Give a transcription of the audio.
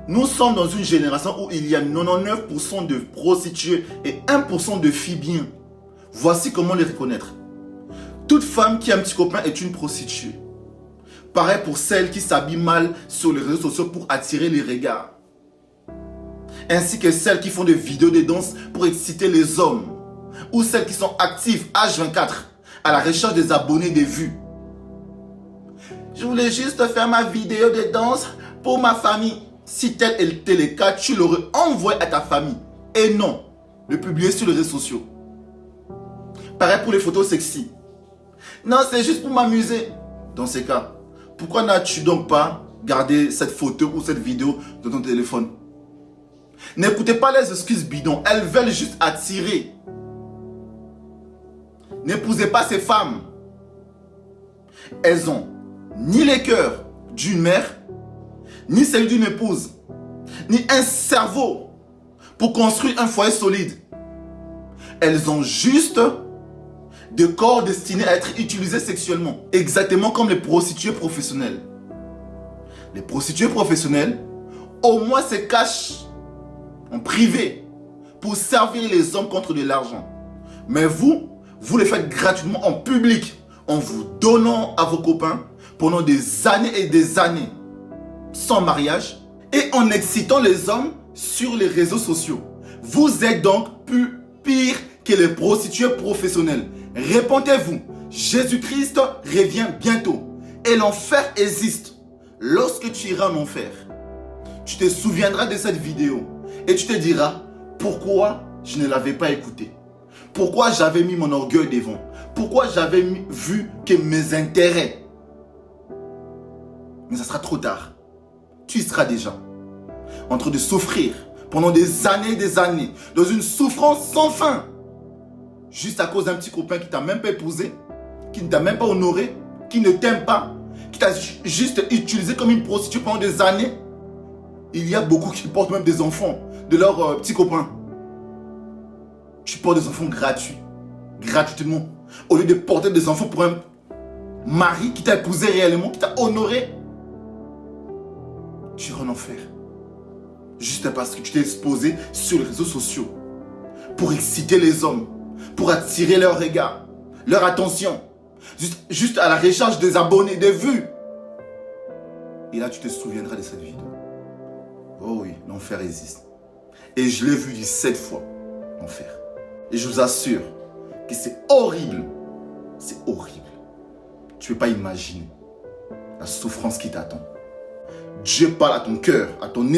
Nous sommes dans une génération où il y a 99% de prostituées et 1% de filles bien. Voici comment les reconnaître. Toute femme qui a un petit copain est une prostituée. Pareil pour celles qui s'habillent mal sur les réseaux sociaux pour attirer les regards. Ainsi que celles qui font des vidéos de danse pour exciter les hommes. Ou celles qui sont actives H24 à la recherche des abonnés, des vues. Je voulais juste faire ma vidéo de danse pour ma famille. Si tel était le cas, tu l'aurais envoyé à ta famille. Et non, le publier sur les réseaux sociaux. Pareil pour les photos sexy. Non, c'est juste pour m'amuser. Dans ces cas, pourquoi n'as-tu donc pas gardé cette photo ou cette vidéo dans ton téléphone? N'écoutez pas les excuses bidons. Elles veulent juste attirer. N'épousez pas ces femmes. Elles ont ni les cœurs d'une mère, ni celui d'une épouse, ni un cerveau pour construire un foyer solide. Elles ont juste des corps destinés à être utilisés sexuellement, exactement comme les prostituées professionnelles. Les prostituées professionnelles, au moins, se cachent en privé pour servir les hommes contre de l'argent. Mais vous les faites gratuitement en public, en vous donnant à vos copains pendant des années et des années, sans mariage, et en excitant les hommes sur les réseaux sociaux. Vous êtes donc plus pire que les prostituées professionnelles. Répondez-vous, Jésus-Christ revient bientôt et l'enfer existe. Lorsque tu iras en enfer, tu te souviendras de cette vidéo et tu te diras pourquoi je ne l'avais pas écouté. Pourquoi j'avais mis mon orgueil devant? Pourquoi j'avais vu que mes intérêts? Mais ça sera trop tard. Tu y seras déjà en train de souffrir pendant des années, dans une souffrance sans fin. Juste à cause d'un petit copain qui t'a même pas épousé, qui ne t'a même pas honoré, qui ne t'aime pas, qui t'a juste utilisé comme une prostituée pendant des années. Il y a beaucoup qui portent même des enfants de leurs petits copains. Tu portes des enfants gratuitement. Au lieu de porter des enfants pour un mari qui t'a épousé réellement, qui t'a honoré, tu iras en enfer. Juste parce que tu t'es exposé sur les réseaux sociaux pour exciter les hommes, pour attirer leur regard, leur attention, juste à la recherche des abonnés, des vues. Et là, tu te souviendras de cette vidéo. Oh oui, l'enfer existe. Et je l'ai vu 17 fois, l'enfer. Et je vous assure que c'est horrible. C'est horrible. Tu ne peux pas imaginer la souffrance qui t'attend. Dieu parle à ton cœur, à ton esprit.